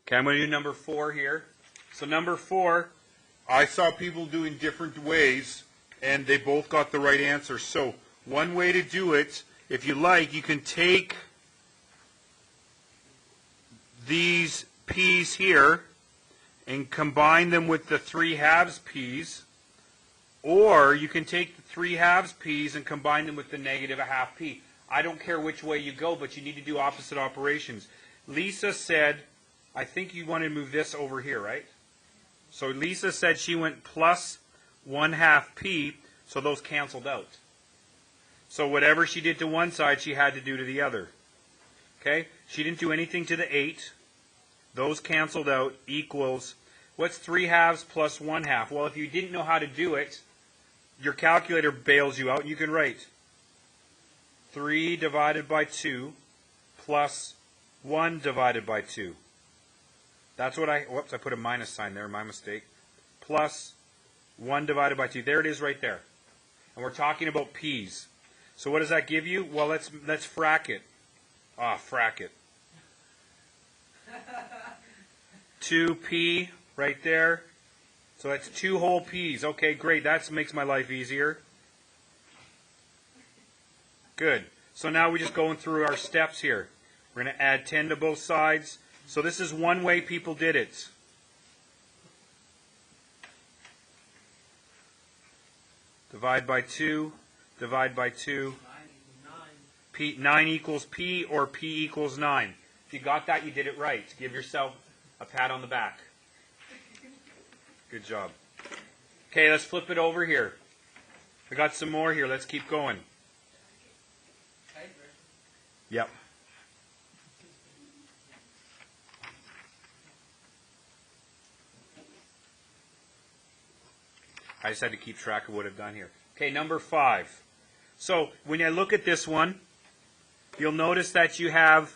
Okay, I'm going to do number 4 here. So number 4, I saw people doing different ways, and they both got the right answer. So one way to do it, if you like, you can take these p's here and combine them with the 3/2 p's, or you can take the 3/2 p's and combine them with the -1/2 p. I don't care which way you go, but you need to do opposite operations. Lisa said, I think you want to move this over here, right? So Lisa said she went plus 1/2 p, so those canceled out. So whatever she did to one side, she had to do to the other. Okay? She didn't do anything to the 8. Those canceled out equals, what's 3/2 plus 1/2? Well, if you didn't know how to do it, your calculator bails you out, and you can write 3 divided by 2 plus 1 divided by 2. That's what whoops, I put a minus sign there, my mistake. Plus 1 divided by 2. There it is right there. And we're talking about p's. So what does that give you? Well, let's frac it. Frac it. 2p right there. So that's 2 whole p's. Okay, great. That makes my life easier. Good. So now we're just going through our steps here. We're going to add 10 to both sides. So this is one way people did it. Divide by 2. Divide by 2. 9 equals p, or p equals 9. If you got that, you did it right. Give yourself a pat on the back. Good job. Okay, let's flip it over here. We got some more here. Let's keep going. Yep. I just had to keep track of what I've done here. Okay, number 5. So when I look at this one, you'll notice that you have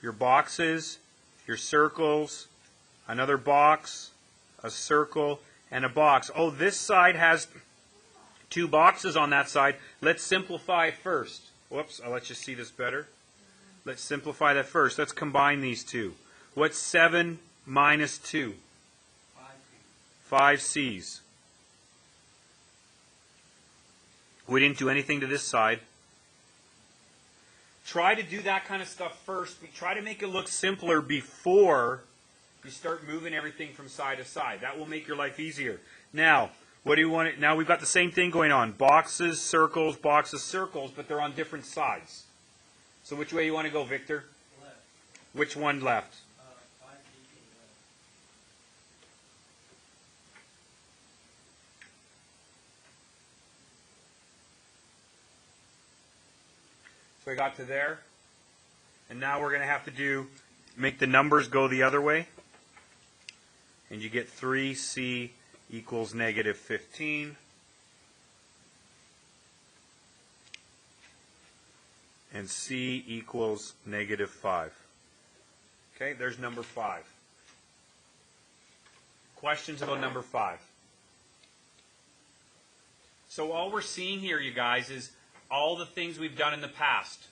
your boxes, your circles, another box, a circle, and a box. Oh, this side has 2 boxes on that side. Let's simplify first. Whoops, I'll let you see this better. Let's simplify that first. Let's combine these two. What's 7 minus 2? 5 C's. We didn't do anything to this side. Try to do that kind of stuff first. Try to make it look simpler before you start moving everything from side to side. That will make your life easier. Now, what do you want? Now we've got the same thing going on. Boxes, circles, but they're on different sides. So which way you want to go, Victor? Left. Which one left? 5 left. So we got to there. And now we're going to have to make the numbers go the other way. And you get 3c equals negative 15. And c equals negative 5. Okay, there's number 5. Questions about number 5? So all we're seeing here, you guys, is all the things we've done in the past.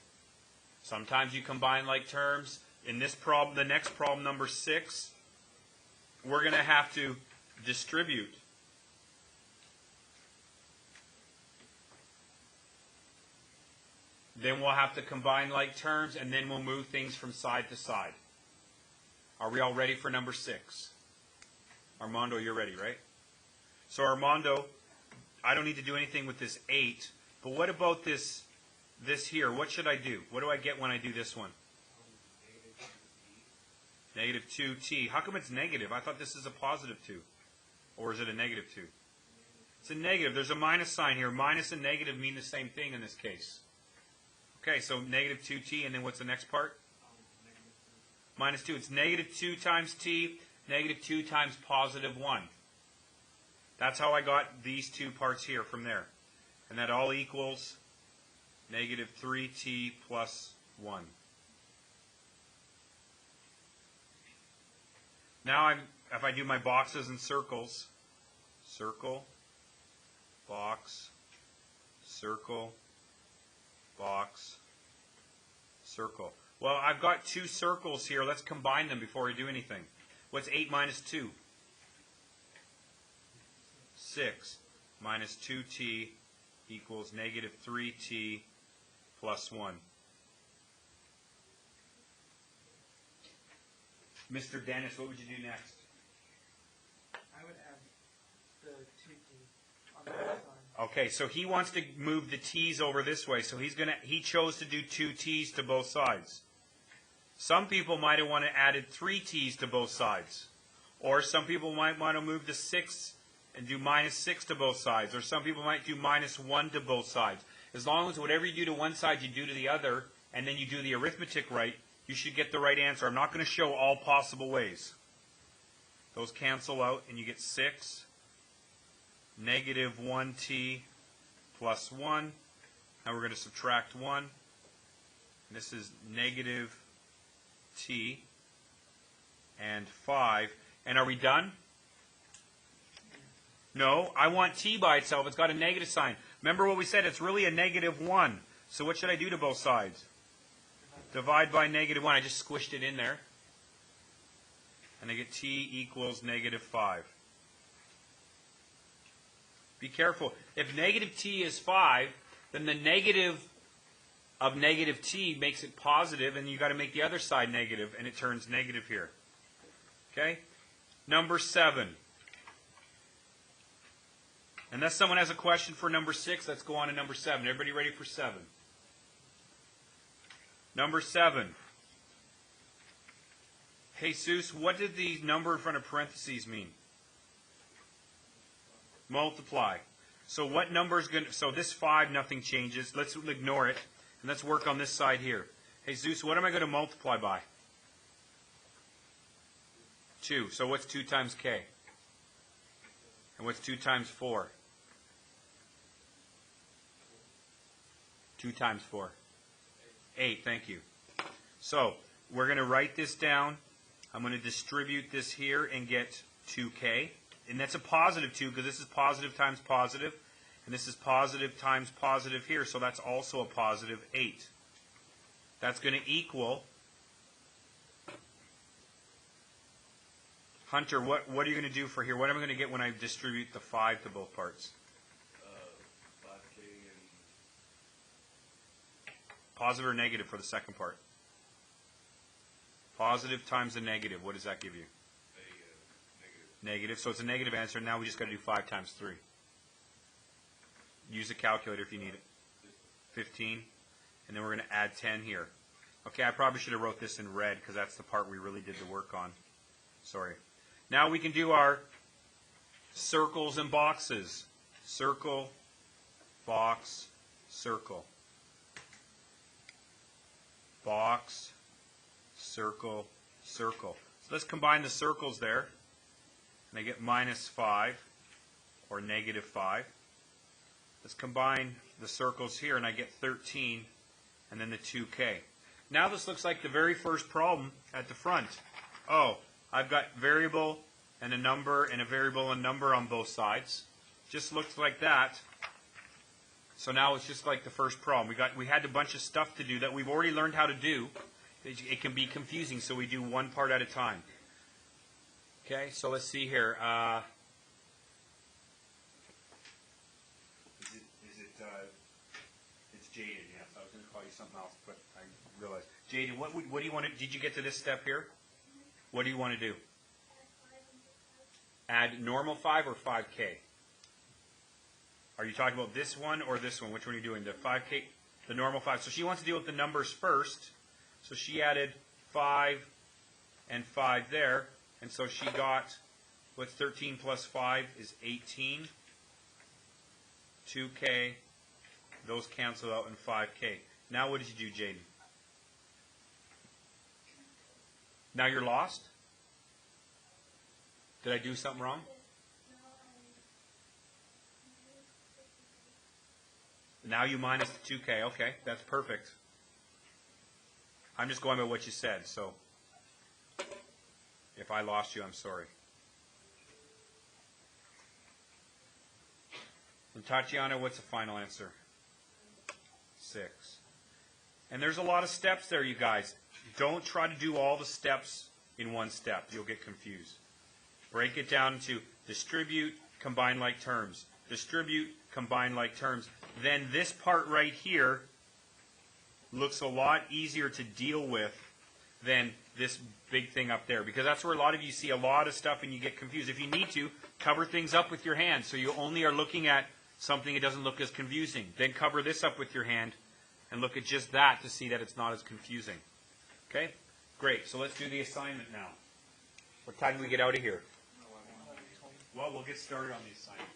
Sometimes you combine like terms. In this problem, the next problem, number 6, we're going to have to distribute. Then we'll have to combine like terms, and then we'll move things from side to side. Are we all ready for number 6? Armando, you're ready, right? So Armando, I don't need to do anything with this 8, but what about this here? What should I do? What do I get when I do this one? Negative 2t. How come it's negative? I thought this is a positive 2. Or is it a negative 2? It's a negative. There's a minus sign here. Minus and negative mean the same thing in this case. Okay, so negative 2t, and then what's the next part? Minus 2. It's negative 2 times t, negative 2 times positive 1. That's how I got these two parts here from there. And that all equals negative 3t plus 1. Now, if I do my boxes and circles, circle, box, circle, box, circle. Well, I've got two circles here. Let's combine them before we do anything. What's 8 minus 2? 6 minus 2t equals negative 3t plus 1. Mr. Dennis, what would you do next? I would add the 2t on the other side. Okay, so he wants to move the t's over this way, so he chose to do 2 t's to both sides. Some people might have wanted to added 3 t's to both sides. Or some people might want to move the 6 and do minus 6 to both sides. Or some people might do minus 1 to both sides. As long as whatever you do to one side, you do to the other, and then you do the arithmetic right, you should get the right answer. I'm not going to show all possible ways. Those cancel out, and you get 6, negative 1t plus 1. Now we're going to subtract 1. And this is negative t and 5. And are we done? No, I want t by itself. It's got a negative sign. Remember what we said? It's really a negative 1. So what should I do to both sides? Divide by negative 1. I just squished it in there. And I get t equals negative 5. Be careful. If negative t is 5, then the negative of negative t makes it positive, and you've got to make the other side negative, and it turns negative here. Okay? Number 7. Unless someone has a question for number 6, let's go on to number 7. Everybody ready for 7? Number 7. Jesus, what did the number in front of parentheses mean? Multiply. So what number is going to... So this 5, nothing changes. Let's ignore it. And let's work on this side here. Jesus, what am I going to multiply by? 2. So what's 2 times k? And what's 2 times 4? 2 times 4. 8, thank you. So we're going to write this down. I'm going to distribute this here and get 2k. And that's a positive 2 because this is positive times positive. And this is positive times positive here. So that's also a positive 8. That's going to equal... Hunter, what are you going to do for here? What am I going to get when I distribute the 5 to both parts? 5k and... Positive or negative for the second part? Positive times a negative. What does that give you? negative. Negative. So it's a negative answer. Now we just got to do 5 times 3. Use a calculator if you need it. 15. And then we're going to add 10 here. Okay, I probably should have wrote this in red because that's the part we really did the work on. Sorry. Now we can do our circles and boxes. Circle, box, circle. Box, circle, circle. So let's combine the circles there. And I get minus 5 or negative 5. Let's combine the circles here and I get 13 and then the 2k. Now this looks like the very first problem at the front. Oh, I've got variable and a number and a variable and number on both sides. Just looks like that. So now it's just like the first problem. We had a bunch of stuff to do that we've already learned how to do. It can be confusing, so we do one part at a time. Okay, so let's see here. It's Jaden, yes. I was going to call you something else, but I realized. Jaden, what do you want to, did you get to this step here? What do you want to do? Add normal 5 or 5k? Are you talking about this one or this one? Which one are you doing? The 5k, the normal 5. So she wants to deal with the numbers first. So she added 5 and 5 there. And so she got, what's 13 plus 5 is 18. 2k. Those cancel out in 5k. Now what did you do, Jaden? Now you're lost? Did I do something wrong? Now you minus the 2k. Okay, that's perfect. I'm just going by what you said, so if I lost you, I'm sorry. And Tatiana, what's the final answer? 6. And there's a lot of steps there, you guys. Don't try to do all the steps in one step. You'll get confused. Break it down to distribute, combine like terms. Distribute, combine like terms. Then this part right here looks a lot easier to deal with than this big thing up there, because that's where a lot of you see a lot of stuff and you get confused. If you need to, cover things up with your hand so you only are looking at something that doesn't look as confusing. Then cover this up with your hand and look at just that to see that it's not as confusing. Okay? Great. So let's do the assignment now. What time do we get out of here? Well, we'll get started on the assignment.